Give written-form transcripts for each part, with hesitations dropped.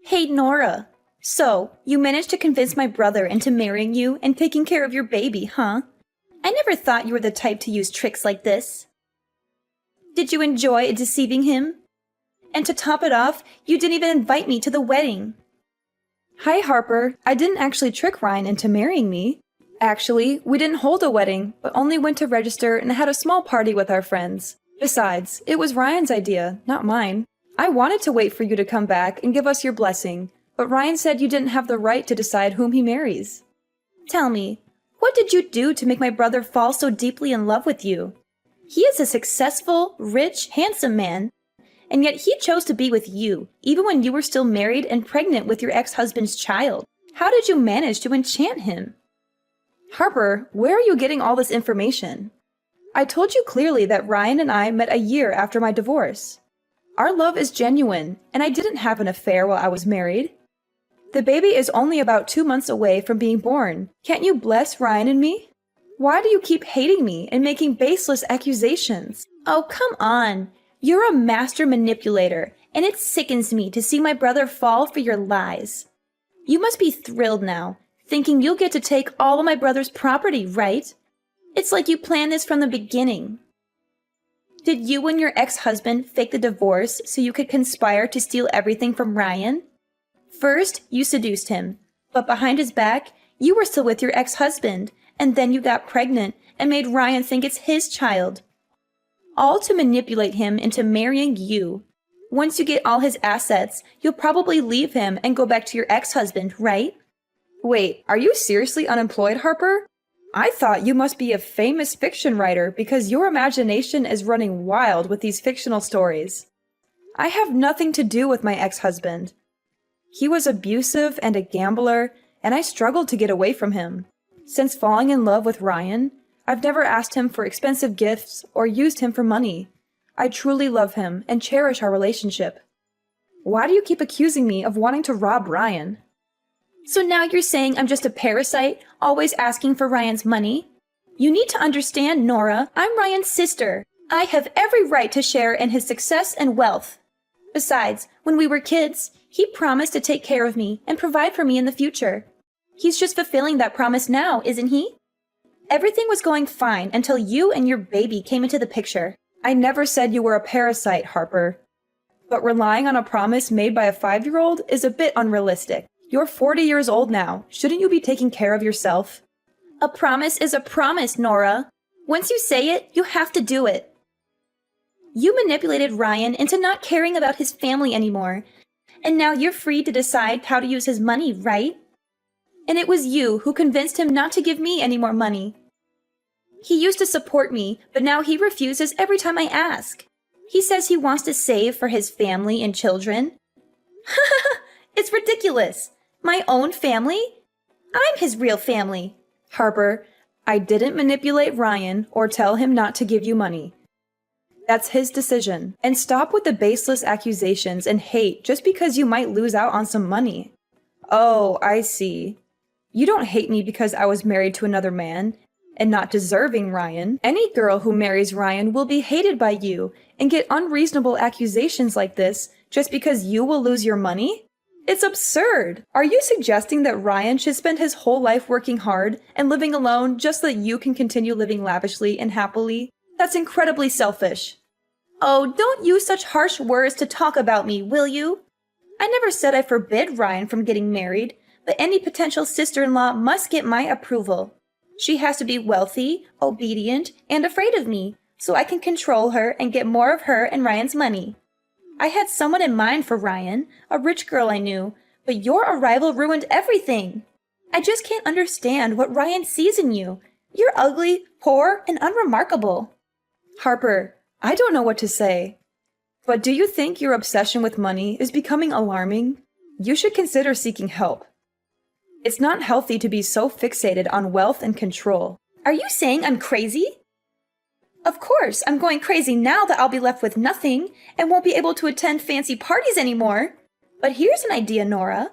Hey, Nora. So, you managed to convince my brother into marrying you and taking care of your baby, huh? I never thought you were the type to use tricks like this. Did you enjoy deceiving him? And to top it off, you didn't even invite me to the wedding. Hi, Harper. I didn't actually trick Ryan into marrying me. Actually, we didn't hold a wedding, but only went to register and had a small party with our friends. Besides, it was Ryan's idea, not mine. I wanted to wait for you to come back and give us your blessing, but Ryan said you didn't have the right to decide whom he marries. Tell me, what did you do to make my brother fall so deeply in love with you? He is a successful, rich, handsome man, and yet he chose to be with you, even when you were still married and pregnant with your ex-husband's child. How did you manage to enchant him? Harper, where are you getting all this information? I told you clearly that Ryan and I met a year after my divorce. Our love is genuine, and I didn't have an affair while I was married. The baby is only about 2 months away from being born. Can't you bless Ryan and me? Why do you keep hating me and making baseless accusations? Oh, come on. You're a master manipulator, and it sickens me to see my brother fall for your lies. You must be thrilled now, thinking you'll get to take all of my brother's property, right? It's like you planned this from the beginning. Did you and your ex-husband fake the divorce so you could conspire to steal everything from Ryan? First, you seduced him, but behind his back, you were still with your ex-husband, and then you got pregnant and made Ryan think it's his child. All to manipulate him into marrying you. Once you get all his assets, you'll probably leave him and go back to your ex-husband, right? Wait, are you seriously unemployed, Harper? I thought you must be a famous fiction writer because your imagination is running wild with these fictional stories. I have nothing to do with my ex-husband. He was abusive and a gambler, and I struggled to get away from him. Since falling in love with Ryan, I've never asked him for expensive gifts or used him for money. I truly love him and cherish our relationship. Why do you keep accusing me of wanting to rob Ryan? So now you're saying I'm just a parasite, always asking for Ryan's money? You need to understand, Nora, I'm Ryan's sister. I have every right to share in his success and wealth. Besides, when we were kids, he promised to take care of me and provide for me in the future. He's just fulfilling that promise now, isn't he? Everything was going fine until you and your baby came into the picture. I never said you were a parasite, Harper. But relying on a promise made by a 5-year-old is a bit unrealistic. You're 40 years old now. Shouldn't you be taking care of yourself? A promise is a promise, Nora. Once you say it, you have to do it. You manipulated Ryan into not caring about his family anymore. And now you're free to decide how to use his money, right? And it was you who convinced him not to give me any more money. He used to support me, but now he refuses every time I ask. He says he wants to save for his family and children. It's ridiculous. My own family? I'm his real family. Harper, I didn't manipulate Ryan or tell him not to give you money. That's his decision. And stop with the baseless accusations and hate just because you might lose out on some money. Oh, I see. You don't hate me because I was married to another man and not deserving Ryan. Any girl who marries Ryan will be hated by you and get unreasonable accusations like this just because you will lose your money? It's absurd. Are you suggesting that Ryan should spend his whole life working hard and living alone just so that you can continue living lavishly and happily? That's incredibly selfish. Oh, don't use such harsh words to talk about me, will you? I never said I forbid Ryan from getting married, but any potential sister-in-law must get my approval. She has to be wealthy, obedient, and afraid of me, so I can control her and get more of her and Ryan's money. I had someone in mind for Ryan, a rich girl I knew, but your arrival ruined everything. I just can't understand what Ryan sees in you. You're ugly, poor, and unremarkable. Harper, I don't know what to say. But do you think your obsession with money is becoming alarming? You should consider seeking help. It's not healthy to be so fixated on wealth and control. Are you saying I'm crazy? Of course, I'm going crazy now that I'll be left with nothing and won't be able to attend fancy parties anymore. But here's an idea, Nora.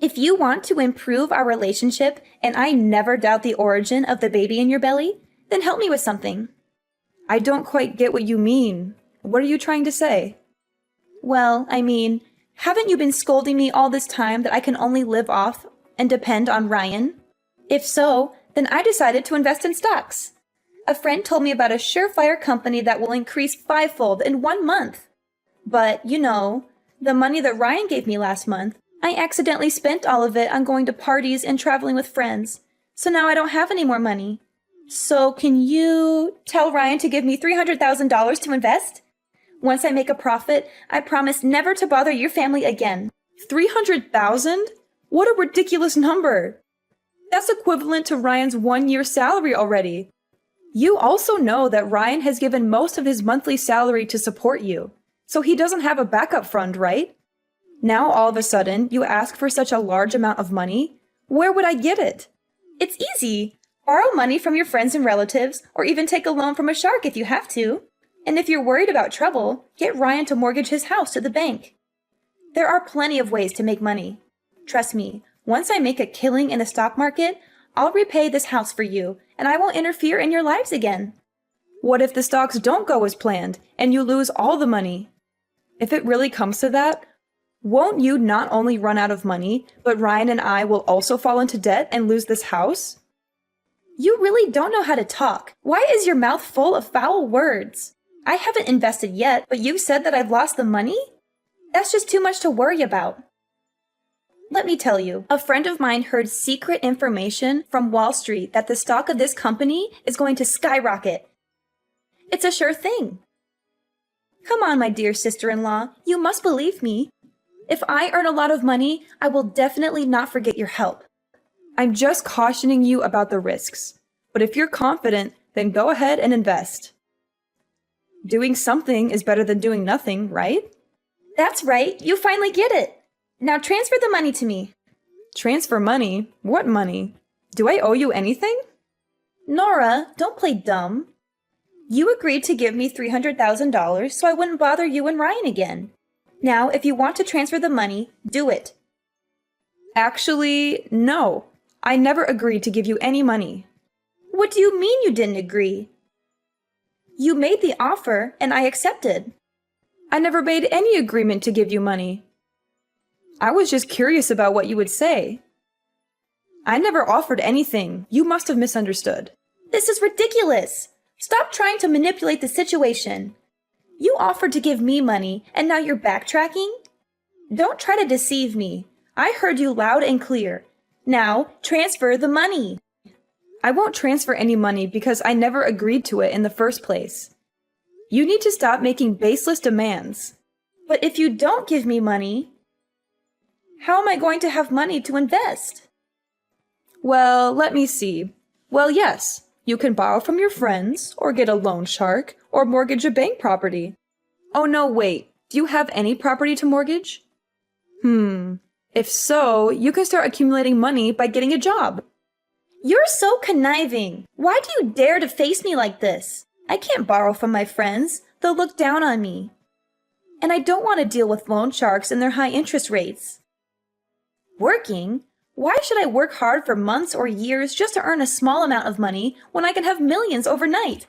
If you want to improve our relationship, and I never doubt the origin of the baby in your belly, then help me with something. I don't quite get what you mean. What are you trying to say? Well, I mean, Haven't you been scolding me all this time that I can only live off and depend on Ryan? If so, then I decided to invest in stocks. A friend told me about a surefire company that will increase fivefold in 1 month. But, the money that Ryan gave me last month, I accidentally spent all of it on going to parties and traveling with friends. So now I don't have any more money. So can you tell Ryan to give me $300,000 to invest? Once I make a profit, I promise never to bother your family again. 300,000? What a ridiculous number! That's equivalent to Ryan's 1-year salary already. You also know that Ryan has given most of his monthly salary to support you, so he doesn't have a backup fund, right? Now all of a sudden, you ask for such a large amount of money? Where would I get it? It's easy. Borrow money from your friends and relatives, or even take a loan from a shark if you have to. And if you're worried about trouble, get Ryan to mortgage his house to the bank. There are plenty of ways to make money. Trust me, once I make a killing in the stock market, I'll repay this house for you, and I won't interfere in your lives again. What if the stocks don't go as planned, and you lose all the money? If it really comes to that, won't you not only run out of money, but Ryan and I will also fall into debt and lose this house? You really don't know how to talk. Why is your mouth full of foul words? I haven't invested yet, but you said that I've lost the money? That's just too much to worry about. Let me tell you, a friend of mine heard secret information from Wall Street that the stock of this company is going to skyrocket. It's a sure thing. Come on, my dear sister-in-law, you must believe me. If I earn a lot of money, I will definitely not forget your help. I'm just cautioning you about the risks. But if you're confident, then go ahead and invest. Doing something is better than doing nothing, right? That's right, you finally get it. Now transfer the money to me. Transfer money? What money? Do I owe you anything? Nora, don't play dumb. You agreed to give me $300,000 so I wouldn't bother you and Ryan again. Now, if you want to transfer the money, do it. Actually, no. I never agreed to give you any money. What do you mean you didn't agree? You made the offer, and I accepted. I never made any agreement to give you money. I was just curious about what you would say. I never offered anything. You must have misunderstood. This is ridiculous. Stop trying to manipulate the situation. You offered to give me money, and now you're backtracking? Don't try to deceive me. I heard you loud and clear. Now, transfer the money. I won't transfer any money because I never agreed to it in the first place. You need to stop making baseless demands. But if you don't give me money, how am I going to have money to invest? Well, let me see. Well, yes, you can borrow from your friends, or get a loan shark, or mortgage a bank property. Oh no, wait. Do you have any property to mortgage? If so, you can start accumulating money by getting a job. You're so conniving. Why do you dare to face me like this? I can't borrow from my friends. They'll look down on me. And I don't want to deal with loan sharks and their high interest rates. Working? Why should I work hard for months or years just to earn a small amount of money when I can have millions overnight?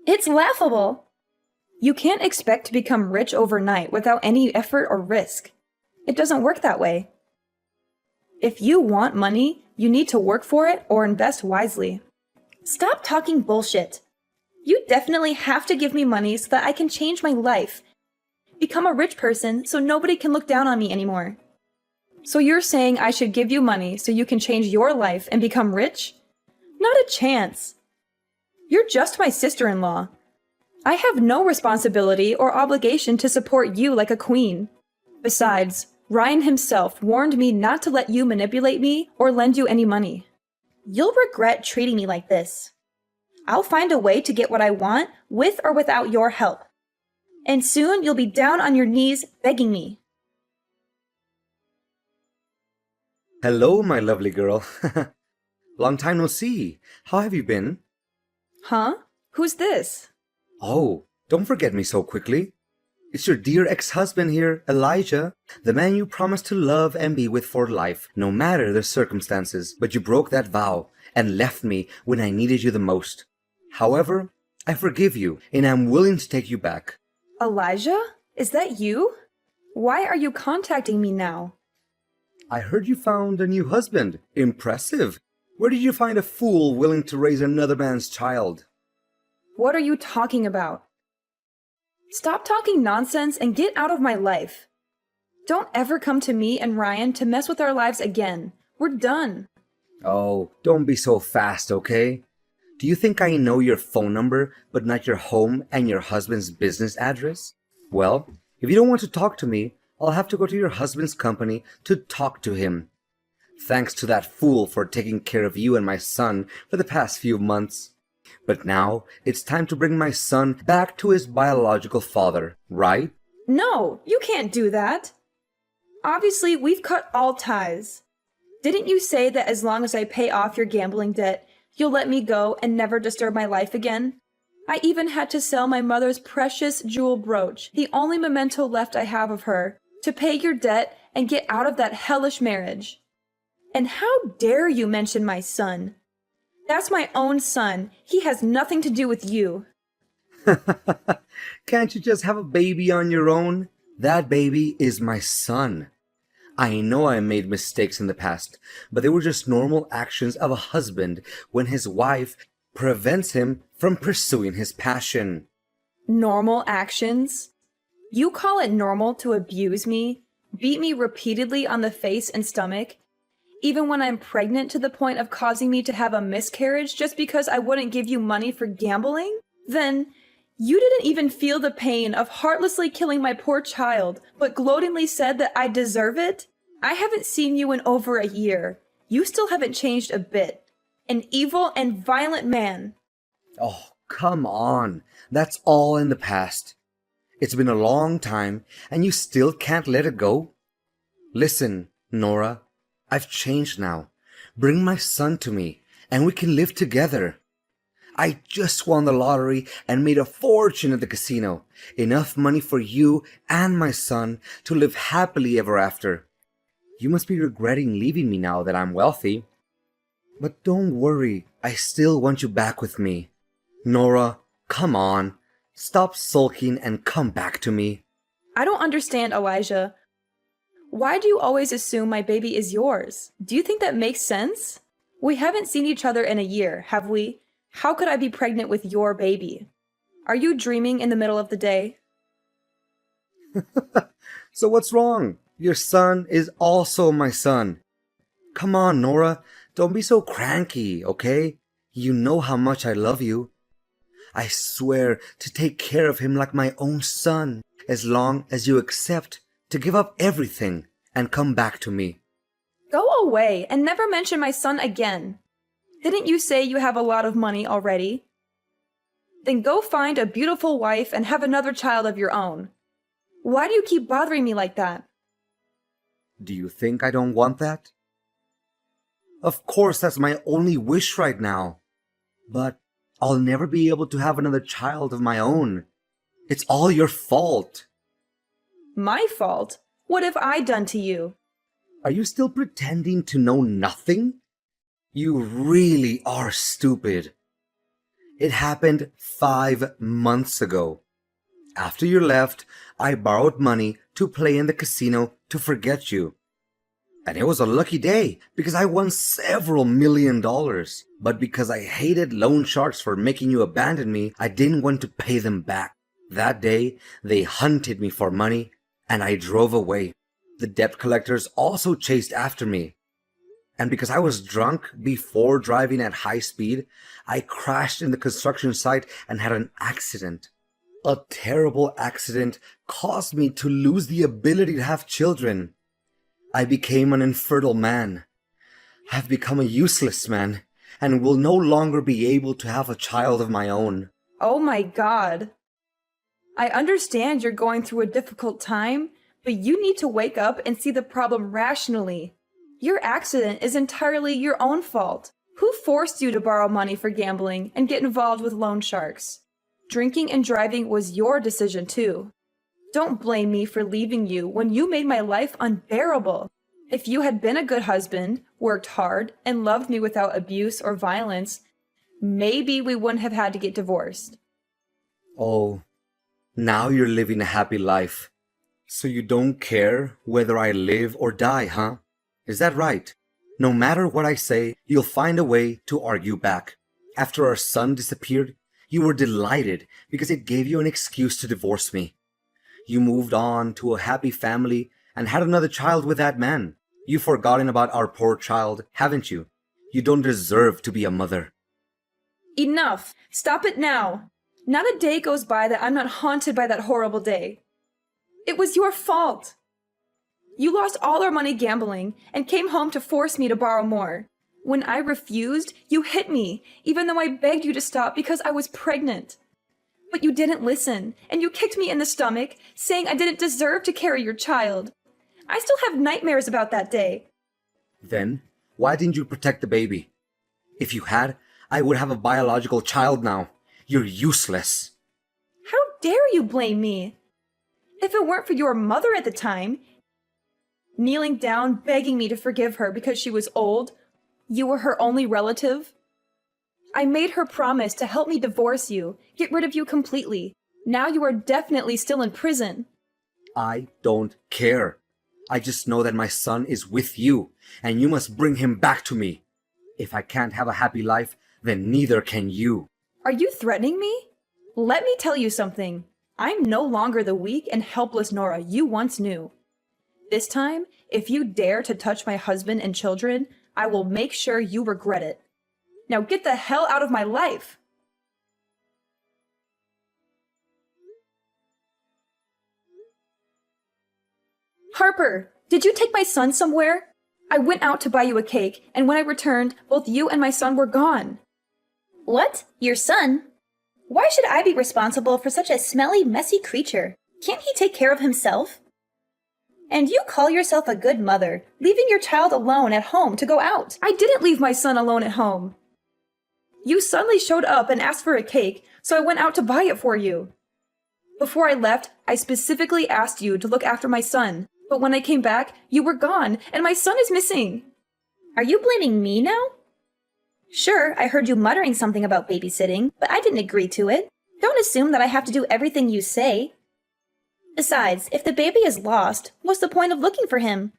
It's laughable. You can't expect to become rich overnight without any effort or risk. It doesn't work that way. If you want money, you need to work for it or invest wisely. Stop talking bullshit. You definitely have to give me money so that I can change my life. Become a rich person so nobody can look down on me anymore. So you're saying I should give you money so you can change your life and become rich? Not a chance. You're just my sister-in-law. I have no responsibility or obligation to support you like a queen. Besides, Ryan himself warned me not to let you manipulate me or lend you any money. You'll regret treating me like this. I'll find a way to get what I want with or without your help. And soon you'll be down on your knees begging me. Hello, my lovely girl. Long time no see. How have you been? Huh? Who's this? Oh, don't forget me so quickly. It's your dear ex-husband here, Elijah, the man you promised to love and be with for life, no matter the circumstances. But you broke that vow and left me when I needed you the most. However, I forgive you and I'm willing to take you back. Elijah? Is that you? Why are you contacting me now? I heard you found a new husband. Impressive. Where did you find a fool willing to raise another man's child? What are you talking about? Stop talking nonsense and get out of my life. Don't ever come to me and Ryan to mess with our lives again. We're done. Oh, don't be so fast, okay? Do you think I know your phone number, but not your home and your husband's business address? Well, if you don't want to talk to me, I'll have to go to your husband's company to talk to him. Thanks to that fool for taking care of you and my son for the past few months. But now, it's time to bring my son back to his biological father, right? No, you can't do that. Obviously, we've cut all ties. Didn't you say that as long as I pay off your gambling debt, you'll let me go and never disturb my life again? I even had to sell my mother's precious jewel brooch, the only memento left I have of her, to pay your debt and get out of that hellish marriage. And how dare you mention my son? That's my own son. He has nothing to do with you. Can't you just have a baby on your own? That baby is my son. I know I made mistakes in the past, but they were just normal actions of a husband when his wife prevents him from pursuing his passion. Normal actions? You call it normal to abuse me, beat me repeatedly on the face and stomach, even when I'm pregnant to the point of causing me to have a miscarriage just because I wouldn't give you money for gambling? Then you didn't even feel the pain of heartlessly killing my poor child, but gloatingly said that I deserve it? I haven't seen you in over a year. You still haven't changed a bit. An evil and violent man. Oh, come on. That's all in the past. It's been a long time, and you still can't let it go? Listen, Nora, I've changed now. Bring my son to me, and we can live together. I just won the lottery and made a fortune at the casino. Enough money for you and my son to live happily ever after. You must be regretting leaving me now that I'm wealthy. But don't worry, I still want you back with me. Nora, come on. Stop sulking and come back to me. I don't understand, Elijah. Why do you always assume my baby is yours? Do you think that makes sense? We haven't seen each other in a year, have we? How could I be pregnant with your baby? Are you dreaming in the middle of the day? So what's wrong? Your son is also my son. Come on, Nora. Don't be so cranky, okay? You know how much I love you. I swear to take care of him like my own son, as long as you accept to give up everything and come back to me. Go away and never mention my son again. Didn't you say you have a lot of money already? Then go find a beautiful wife and have another child of your own. Why do you keep bothering me like that? Do you think I don't want that? Of course, that's my only wish right now. But I'll never be able to have another child of my own. It's all your fault. My fault? What have I done to you? Are you still pretending to know nothing? You really are stupid. It happened 5 months ago. After you left, I borrowed money to play in the casino to forget you. And it was a lucky day because I won several $1,000,000. But because I hated loan sharks for making you abandon me, I didn't want to pay them back. That day, they hunted me for money and I drove away. The debt collectors also chased after me. And because I was drunk before driving at high speed, I crashed in the construction site and had an accident. A terrible accident caused me to lose the ability to have children. I became an infertile man. I've become a useless man and will no longer be able to have a child of my own. Oh my God. I understand you're going through a difficult time, but you need to wake up and see the problem rationally. Your accident is entirely your own fault. Who forced you to borrow money for gambling and get involved with loan sharks? Drinking and driving was your decision too. Don't blame me for leaving you when you made my life unbearable. If you had been a good husband, worked hard, and loved me without abuse or violence, maybe we wouldn't have had to get divorced. Oh, now you're living a happy life. So you don't care whether I live or die, huh? Is that right? No matter what I say, you'll find a way to argue back. After our son disappeared, you were delighted because it gave you an excuse to divorce me. You moved on to a happy family and had another child with that man. You've forgotten about our poor child, haven't you? You don't deserve to be a mother. Enough! Stop it now! Not a day goes by that I'm not haunted by that horrible day. It was your fault. You lost all our money gambling and came home to force me to borrow more. When I refused, you hit me, even though I begged you to stop because I was pregnant. But you didn't listen, and you kicked me in the stomach, saying I didn't deserve to carry your child. I still have nightmares about that day. Then, why didn't you protect the baby? If you had, I would have a biological child now. You're useless. How dare you blame me? If it weren't for your mother at the time, kneeling down, begging me to forgive her because she was old, you were her only relative. I made her promise to help me divorce you, get rid of you completely. Now you are definitely still in prison. I don't care. I just know that my son is with you, and you must bring him back to me. If I can't have a happy life, then neither can you. Are you threatening me? Let me tell you something. I'm no longer the weak and helpless Nora you once knew. This time, if you dare to touch my husband and children, I will make sure you regret it. Now get the hell out of my life! Harper, did you take my son somewhere? I went out to buy you a cake, and when I returned, both you and my son were gone. What? Your son? Why should I be responsible for such a smelly, messy creature? Can't he take care of himself? And you call yourself a good mother, leaving your child alone at home to go out. I didn't leave my son alone at home. You suddenly showed up and asked for a cake, so I went out to buy it for you. Before I left, I specifically asked you to look after my son, but when I came back, you were gone, and my son is missing. Are you blaming me now? Sure, I heard you muttering something about babysitting, but I didn't agree to it. Don't assume that I have to do everything you say. Besides, if the baby is lost, what's the point of looking for him?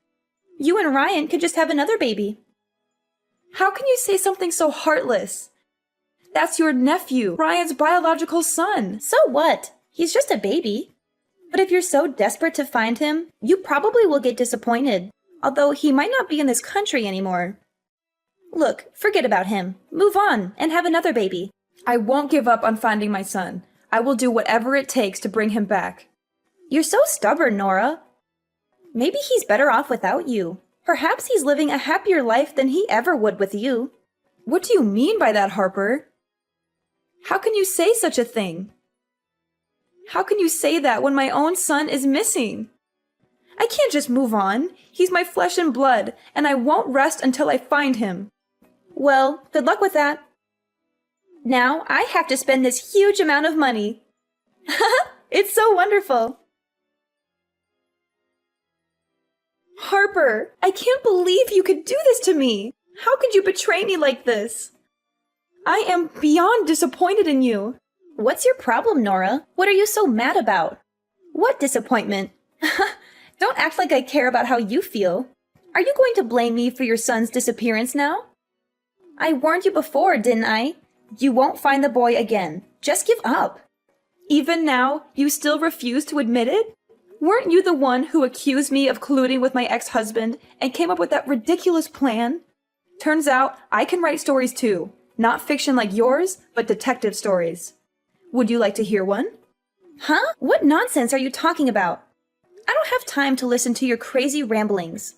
You and Ryan could just have another baby. How can you say something so heartless? That's your nephew, Ryan's biological son. So what? He's just a baby. But if you're so desperate to find him, you probably will get disappointed, although he might not be in this country anymore. Look, forget about him. Move on and have another baby. I won't give up on finding my son. I will do whatever it takes to bring him back. You're so stubborn, Nora. Maybe he's better off without you. Perhaps he's living a happier life than he ever would with you. What do you mean by that, Harper? How can you say such a thing? How can you say that when my own son is missing? I can't just move on. He's my flesh and blood, and I won't rest until I find him. Well, good luck with that. Now I have to spend this huge amount of money. It's so wonderful. Harper, I can't believe you could do this to me. How could you betray me like this? I am beyond disappointed in you. What's your problem, Nora? What are you so mad about? What disappointment? Don't act like I care about how you feel. Are you going to blame me for your son's disappearance now? I warned you before, didn't I? You won't find the boy again. Just give up. Even now, you still refuse to admit it? Weren't you the one who accused me of colluding with my ex-husband and came up with that ridiculous plan? Turns out, I can write stories too. Not fiction like yours, but detective stories. Would you like to hear one? Huh? What nonsense are you talking about? I don't have time to listen to your crazy ramblings.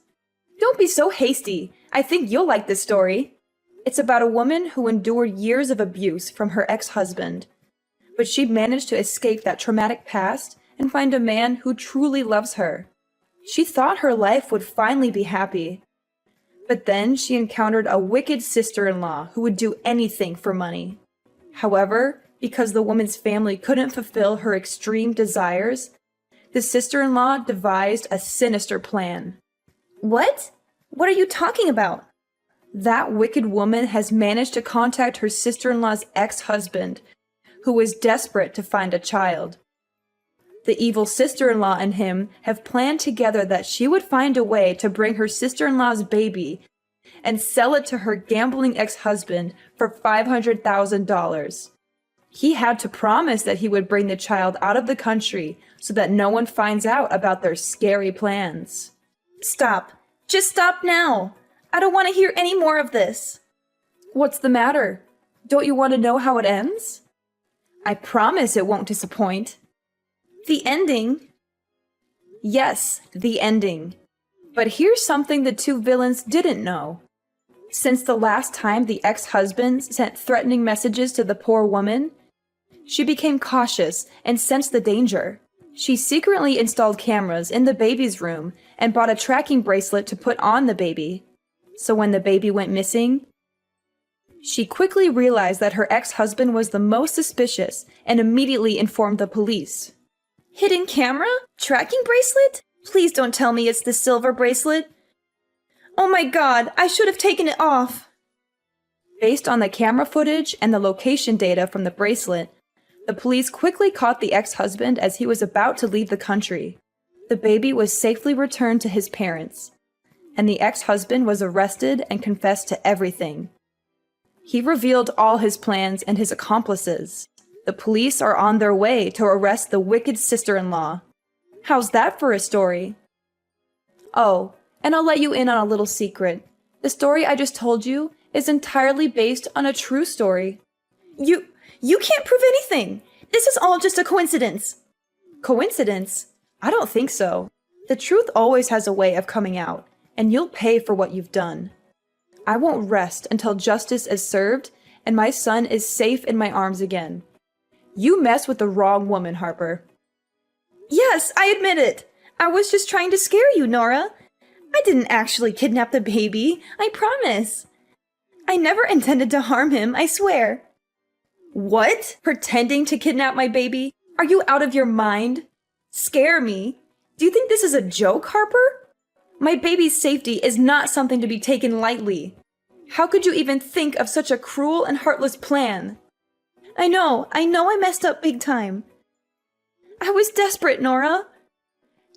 Don't be so hasty. I think you'll like this story. It's about a woman who endured years of abuse from her ex-husband. But she managed to escape that traumatic past and find a man who truly loves her. She thought her life would finally be happy. But then she encountered a wicked sister-in-law who would do anything for money. However, because the woman's family couldn't fulfill her extreme desires, the sister-in-law devised a sinister plan. What? What are you talking about? That wicked woman has managed to contact her sister-in-law's ex-husband, who was desperate to find a child. The evil sister-in-law and him have planned together that she would find a way to bring her sister-in-law's baby and sell it to her gambling ex-husband for $500,000. He had to promise that he would bring the child out of the country so that no one finds out about their scary plans. Stop. Just stop now. I don't want to hear any more of this. What's the matter? Don't you want to know how it ends? I promise it won't disappoint. The ending? Yes, the ending. But here's something the two villains didn't know. Since the last time the ex-husband sent threatening messages to the poor woman, she became cautious and sensed the danger. She secretly installed cameras in the baby's room and bought a tracking bracelet to put on the baby. So when the baby went missing, she quickly realized that her ex-husband was the most suspicious and immediately informed the police. Hidden camera? Tracking bracelet? Please don't tell me it's the silver bracelet. Oh my god, I should have taken it off. Based on the camera footage and the location data from the bracelet, the police quickly caught the ex-husband as he was about to leave the country. The baby was safely returned to his parents, and the ex-husband was arrested and confessed to everything. He revealed all his plans and his accomplices. The police are on their way to arrest the wicked sister-in-law. How's that for a story? Oh, and I'll let you in on a little secret. The story I just told you is entirely based on a true story. You can't prove anything. This is all just a coincidence. Coincidence? I don't think so. The truth always has a way of coming out, and you'll pay for what you've done. I won't rest until justice is served and my son is safe in my arms again. You messed with the wrong woman, Harper. Yes, I admit it. I was just trying to scare you, Nora. I didn't actually kidnap the baby, I promise. I never intended to harm him, I swear. What? Pretending to kidnap my baby? Are you out of your mind? Scare me? Do you think this is a joke, Harper? My baby's safety is not something to be taken lightly. How could you even think of such a cruel and heartless plan? I know I messed up big time. I was desperate, Nora.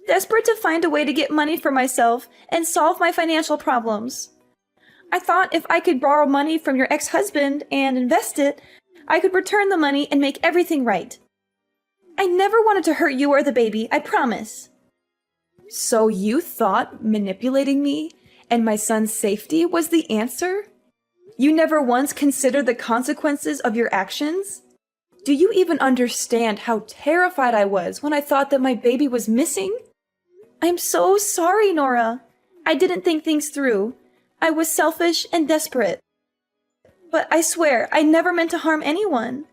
Desperate to find a way to get money for myself and solve my financial problems. I thought if I could borrow money from your ex-husband and invest it, I could return the money and make everything right. I never wanted to hurt you or the baby, I promise. So you thought manipulating me and my son's safety was the answer? You never once considered the consequences of your actions? Do you even understand how terrified I was when I thought that my baby was missing? I'm so sorry, Nora. I didn't think things through. I was selfish and desperate. But I swear, I never meant to harm anyone.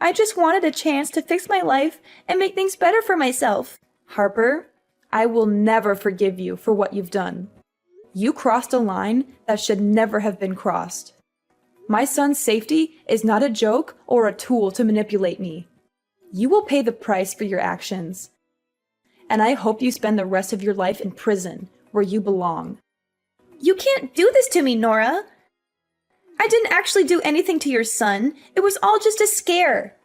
I just wanted a chance to fix my life and make things better for myself. Harper, I will never forgive you for what you've done. You crossed a line that should never have been crossed. My son's safety is not a joke or a tool to manipulate me. You will pay the price for your actions. And I hope you spend the rest of your life in prison, where you belong. You can't do this to me, Nora. I didn't actually do anything to your son. It was all just a scare.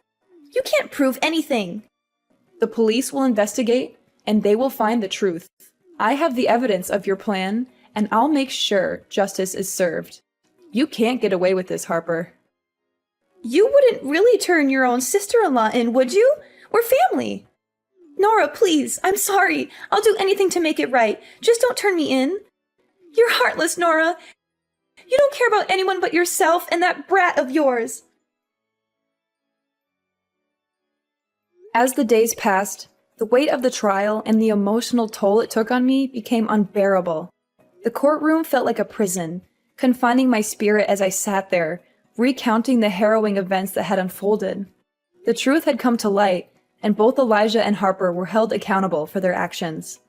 You can't prove anything. The police will investigate, and they will find the truth. I have the evidence of your plan, and I'll make sure justice is served. You can't get away with this, Harper. You wouldn't really turn your own sister-in-law in, would you? We're family. Nora, please, I'm sorry. I'll do anything to make it right. Just don't turn me in. You're heartless, Nora. You don't care about anyone but yourself and that brat of yours. As the days passed, the weight of the trial and the emotional toll it took on me became unbearable. The courtroom felt like a prison, confining my spirit as I sat there, recounting the harrowing events that had unfolded. The truth had come to light, and both Elijah and Harper were held accountable for their actions.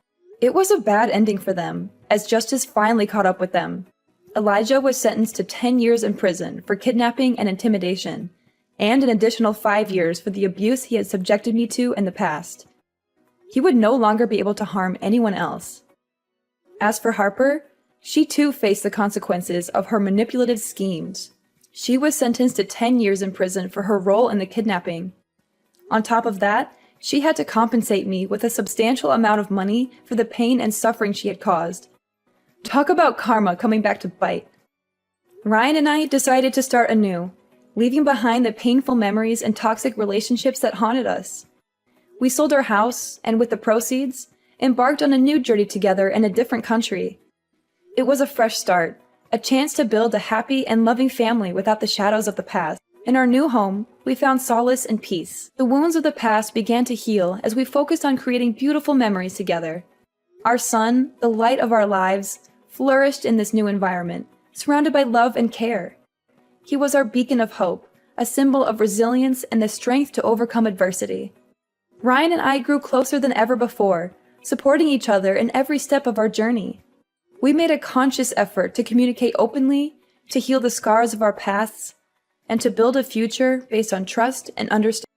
It was a bad ending for them, as justice finally caught up with them. Elijah was sentenced to 10 years in prison for kidnapping and intimidation, and an additional 5 years for the abuse he had subjected me to in the past. He would no longer be able to harm anyone else. As for Harper, she too faced the consequences of her manipulative schemes. She was sentenced to 10 years in prison for her role in the kidnapping. On top of that, She had to compensate me with a substantial amount of money for the pain and suffering she had caused. Talk about karma coming back to bite. Ryan and I decided to start anew, leaving behind the painful memories and toxic relationships that haunted us. We sold our house, and with the proceeds, embarked on a new journey together in a different country. It was a fresh start, a chance to build a happy and loving family without the shadows of the past. In our new home, we found solace and peace. The wounds of the past began to heal as we focused on creating beautiful memories together. Our son, the light of our lives, flourished in this new environment, surrounded by love and care. He was our beacon of hope, a symbol of resilience and the strength to overcome adversity. Ryan and I grew closer than ever before, supporting each other in every step of our journey. We made a conscious effort to communicate openly, to heal the scars of our pasts, and to build a future based on trust and understanding.